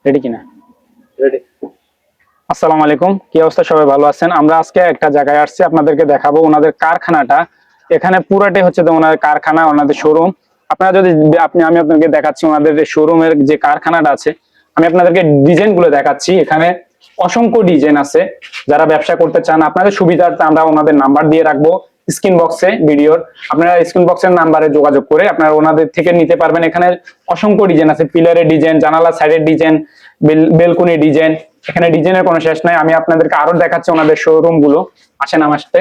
Ready কিনা? Ready. আসসালামু আলাইকুম, কি অবস্থা? সবাই ভালো আছেন? আমরা আজকে একটা জায়গায় আসছি, আপনাদেরকে দেখাবো ওনাদের কারখানাটা। এখানে পুরাটাই হচ্ছে যে ওনাদের কারখানা, ওনাদের শোরুম। আপনারা যদি আমি আপনাদেরকে দেখাচ্ছি ওনাদের শোরুমের যে কারখানাটা আছে। আমি আপনাদেরকে ডিজাইন গুলো দেখাচ্ছি। এখানে অসংখ্য ডিজাইন আছে। যারা ব্যবসা করতে চান আপনাদের সুবিধার্থে আমরা ওনাদের নাম্বার দিয়ে রাখবো স্ক্রিন বক্সে ভিডিওর। আপনারা স্ক্রিন বক্সের নাম্বারে যোগাযোগ করে আপনারা ওনাদের থেকে নিতে পারবেন। এখানে অসংখ্য ডিজাইন আছে, পিলারের ডিজাইন, জানালা সাইডের ডিজাইন, বেলকনি ডিজাইন। এখানে ডিজাইনের কোনো শেষ নাই। আমি আপনাদেরকে আরো দেখাচ্ছি ওনাদের শোরুম গুলো। আসেন আমার সাথে।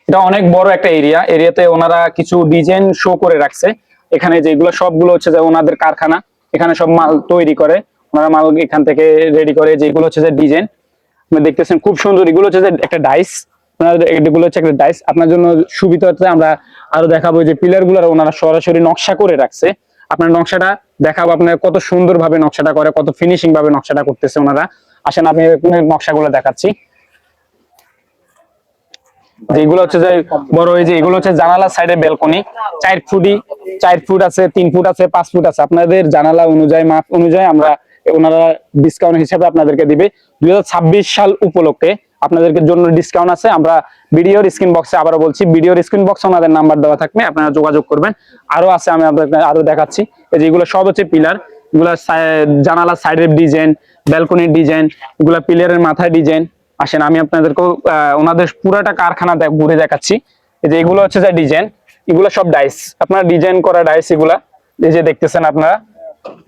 এটা অনেক বড় একটা এরিয়াতে ওনারা কিছু ডিজাইন শো করে রাখছে। এখানে যেগুলো সবগুলো হচ্ছে যে ওনাদের কারখানা, এখানে সব মাল তৈরি করে ওনারা, মাল এখান থেকে রেডি করে। যেগুলো হচ্ছে যে ডিজাইন আপনি দেখতেছেন খুব সুন্দর, এগুলো হচ্ছে যে একটা ডাইস। এগুলো হচ্ছে একটা ডাইস। আপনার জন্য সুবিধার্থে আমরা আরো দেখাবো যে পিলার গুলো ওনারা সরাসরি নকশা করে রাখছে। আপনার নকশাটা দেখাবো, আপনার কত সুন্দর ভাবে নকশাটা করে, কত ফিনিশিং ভাবে নকশাটা করতেছে ওনারা। আসেন আমি নকশাগুলো দেখাচ্ছি। যেগুলো হচ্ছে যে বড়, এই যে এগুলো হচ্ছে জানালার সাইডে বেলকনি। 4 ফুট আছে, 3 ফুট আছে, 5 ফুট আছে। আপনাদের জানালা অনুযায়ী, মাপ অনুযায়ী আমরা ওনারা ডিসকাউন্ট হিসেবে আপনাদেরকে দিবে। 2026 সাল উপলক্ষে আপনাদেরকে জন্য ডিসকাউন্ট আছে। আমরা ভিডিওর স্ক্রিন বক্সে আবারও বলছি, ভিডিওর স্ক্রিন বক্সে ওনাদের নাম্বার দেওয়া থাকবে, আপনারা যোগাযোগ করবেন। আরো আছে, আমি আপনাদের আরো দেখাচ্ছি। এই যে এগুলো সব হচ্ছে পিলার, এগুলা জানালার সাইডের ডিজাইন, ব্যালকনির ডিজাইন, এগুলা পিলারের মাথায় ডিজাইন। আসেন আমি আপনাদেরকে ওনাদের পুরাটা কারখানা ঘুরে দেখাচ্ছি। এই যে এগুলো হচ্ছে যে ডিজাইন, এগুলো সব ডাইস, আপনারা ডিজাইন করা ডাইস এগুলা। এই যে দেখতেছেন আপনারা,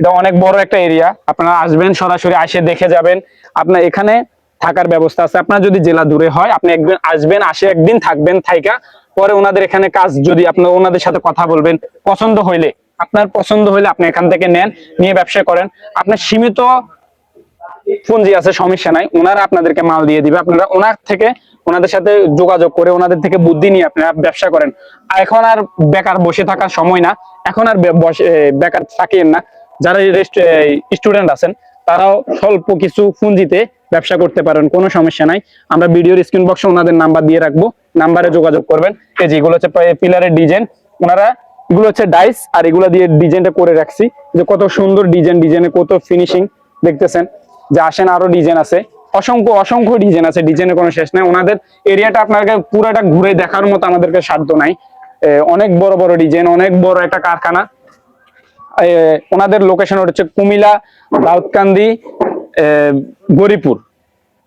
এটা অনেক বড় একটা এরিয়া। আপনারা আসবেন, সরাসরি আসে দেখে যাবেন। আপনার এখানে থাকার ব্যবস্থা আছে। আপনার যদি জেলা দূরে হয় আপনি একদিন আসবেন, আসে একদিন থাকবেন, থাইকা পরে ওনাদের এখানে কাজ, যদি আপনার ওনাদের সাথে কথা বলবেন, পছন্দ হইলে, আপনার পছন্দ হইলে আপনি এখান থেকে নেন, নিয়ে ব্যবসা করেন। আপনার সীমিত পুঁজি আছে, সমস্যা নাই, ওনারা আপনাদেরকে মাল দিয়ে দিবে। আপনারা ওনাদের সাথে যোগাযোগ করে ওনাদের থেকে বুদ্ধি নিয়ে আপনারা ব্যবসা করেন। এখন আর বেকার বসে থাকার সময় না, এখন আর বেকার থাকেন না। যারা স্টুডেন্ট আছেন তারাও স্বল্প কিছু পুঁজিতে ব্যবসা করতে পারেন, কোনো সমস্যা নাই। আমরা ভিডিওর স্ক্রিন বক্সে ওনাদের নাম্বার দিয়ে রাখবো, নাম্বারে যোগাযোগ করবেন। এই যে এগুলো হচ্ছে পিলারের ডিজাইন, ওনারা এগুলো হচ্ছে ডাইস, আর এগুলো দিয়ে ডিজাইনটা করে রাখছি। যে কত সুন্দর ডিজাইন, ডিজাইনে কত ফিনিশিং দেখতেছেন। যে আসেন আরো ডিজাইন আছে, অসংখ্য ডিজাইন আছে, ডিজাইনের কোনো শেষ নাই। ওনাদের এরিয়াটা আপনাকে পুরাটা ঘুরে দেখার মতো আমাদেরকে সাধ্য নাই। অনেক বড় বড় ডিজাইন, অনেক বড় একটা কারখানা। ওনাদের লোকেশন হচ্ছে কুমিল্লা, দাউদকান্দি, গরিপুর।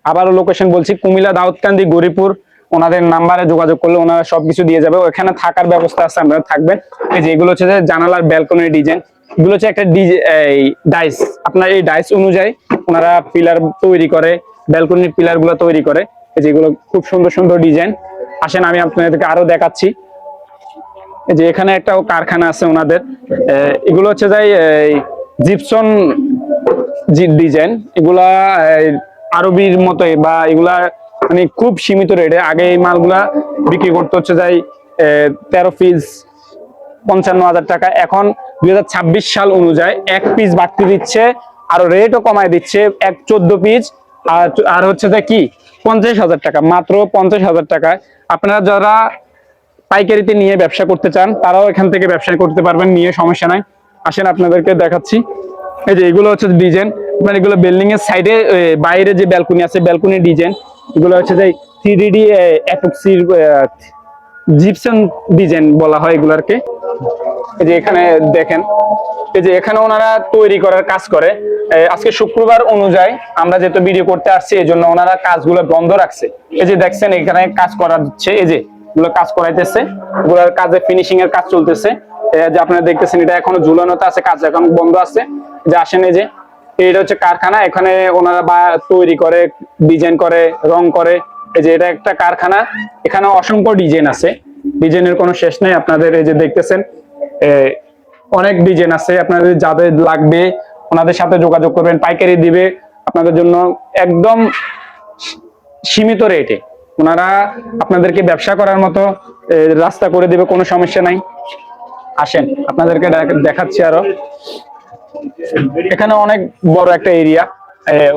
আবারও লোকেশন বলছি, কুমিল্লা, দাউদকান্দি, গরিপুর। ওনাদের নাম্বারে যোগাযোগ করলে ওনারা সবকিছু দিয়ে যাবে। ওখানে থাকার ব্যবস্থা আছে, আপনারা থাকবেন। এই যে এগুলো হচ্ছে যে জানালার ব্যালকনির ডিজাইন, এগুলো হচ্ছে একটা ডাইস। আপনার এই ডাইস অনুযায়ী ওনারা পিলার তৈরি করে, ব্যালকনির পিলার গুলো তৈরি করে। এই যেগুলো খুব সুন্দর সুন্দর ডিজাইন। আসেন আমি আপনাদেরকে আরো দেখাচ্ছি। এই যে এখানে একটা কারখানা আছে ওনাদের। এগুলো হচ্ছে যাই জিপসন ডিজাইন, এগুলা আরবির মতো, বা এগুলা মানে খুব সীমিত রেটে। আগে এই মালগুলা বিক্রি করতে হচ্ছে যাই 13 পিস 55,000 টাকা। এখন 2026 সাল অনুযায়ী 1 পিস বাড়তি দিচ্ছে, আর রেটও কমায় দিচ্ছে। 14 পিস আর হচ্ছে যে কি 50,000 টাকা, মাত্র 50,000 টাকায়। আপনারা যারা পাইকারিতে নিয়ে ব্যবসা করতে চান তারাও এখান থেকে ব্যবসা করতে পারবেন, নিয়ে সমস্যা নাই। আসেন আপনাদেরকে দেখাচ্ছি। এই যে এগুলো হচ্ছে ডিজাইন, মানে এগুলো বিল্ডিং এর সাইডে বাইরে যে ব্যালকনি আছে, ব্যালকনির ডিজাইন। এগুলো হচ্ছে যে 3D এপক্সির জিপসন ডিজাইন বলা হয় এগুলারকে। এই যে এখানে দেখেন, এই যে এখানে ওনারা তৈরি করার কাজ করে। আজকে শুক্রবার অনুযায়ী আমরা যেহেতু ভিডিও করতে আসছি, এই জন্য ওনারা কাজগুলো বন্ধ রাখছে। এই যে দেখছেন এখানে কাজ করা হচ্ছে, এই যে এগুলো কাজ করাইতেছে, এগুলোর কাজে ফিনিশিং এর কাজ চলতেছে। যে আপনারা দেখতেছেন এটা এখনো ঝুলানোতে আছে, কাজ এখন বন্ধ আছে। যে আসেন, এই যে এটা হচ্ছে কারখানা, এখানে ওনারা তৈরি করে, ডিজাইন করে, রং করে। এই যে এটা একটা কারখানা, এখানে অসংখ্য ডিজাইন আছে, ডিজাইনের কোনো শেষ নেই। আপনাদের এই যে দেখতেছেন অনেক ডিজাইন আছে। আপনাদের যাদের লাগবে ওনাদের সাথে যোগাযোগ করবেন, পাইকারি দিবে আপনাদের জন্য একদম সীমিত রেটে। ওনারা আপনাদেরকে ব্যবসা করার মতো রাস্তা করে দিবে, কোনো সমস্যা নাই। আসেন আপনাদেরকে দেখাচ্ছি আরো। এখানে অনেক বড় একটা এরিয়া,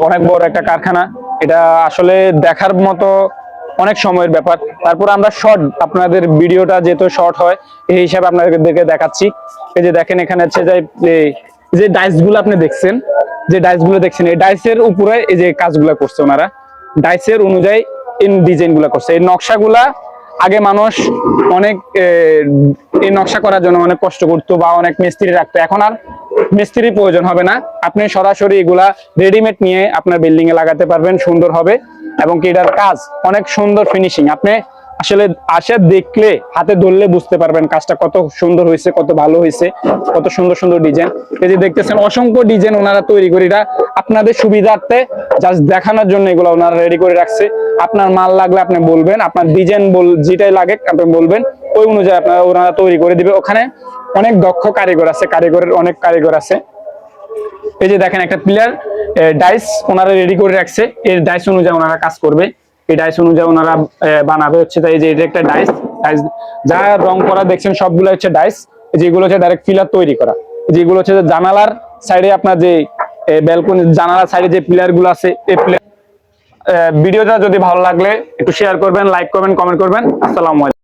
অনেক বড় একটা কারখানা। এটা আসলে দেখার মতো অনেক সময়ের ব্যাপার। তারপর আমরা শর্ট, আপনাদের ভিডিওটা যেহেতু শর্ট হয় এই হিসাবে আপনাদেরকে দেখাচ্ছি। এই যে দেখেন এখানে হচ্ছে যে ডাইস গুলো আপনি দেখছেন, যে ডাইস গুলো দেখছেন, এই ডাইসের উপরে এই যে কাজগুলো করছে ওনারা, ডাইসের অনুযায়ী এই ডিজাইন গুলা করছে। এই নকশাগুলা আগে মানুষ অনেক এই নকশা করার জন্য অনেক কষ্ট করতো বা অনেক মিস্ত্রি রাখতো, এখন আর মিস্ত্রির প্রয়োজন হবে না। আপনি সরাসরি এগুলা রেডিমেড নিয়ে আপনার বিল্ডিং এ লাগাতে পারবেন, সুন্দর হবে। এবং কি এটার কাজ অনেক সুন্দর ফিনিশিং, আপনি আসলে আসে দেখলে হাতে ধরলে বুঝতে পারবেন কাজটা কত সুন্দর হয়েছে, কত ভালো হয়েছে, কত সুন্দর সুন্দর ডিজাইন। এই যে দেখতেছেন অসংখ্য ডিজাইন ওনারা তৈরি করে, এটা আপনাদের সুবিধার্থে জাস্ট দেখানোর জন্য এগুলো ওনারা রেডি করে রাখছে। আপনার মাল লাগলে আপনি বলবেন, আপনার ডিজাইন যেটাই লাগে আপনি বলবেন, ওই অনুযায়ী আপনারা ওনারা তৈরি করে দিবে। ওখানে অনেক দক্ষ কারিগর আছে, কারিগরের অনেক কারিগর আছে। এই যে দেখেন একটা পিলার ডাইস ওনারা রেডি করে রাখছে, এই ডাইস অনুযায়ী ওনারা কাজ করবে, এই ডাইস অনুযায়ী ওনারা বানাবে হচ্ছে। তাই যে এটা একটা ডাইস, ডাইস যা রং করা দেখছেন সবগুলো হচ্ছে ডাইস, যেগুলো হচ্ছে ডাইরেক্ট পিলার তৈরি করা। যেগুলো হচ্ছে জানালার সাইডে আপনার যে ব্যালকনি জানালার সাইডে যে পিলার গুলো আছে, এই পিলার। ভিডিওটা যদি ভালো লাগলে একটু শেয়ার করবেন, লাইক করবেন, কমেন্ট করবেন। আসসালামু আলাইকুম।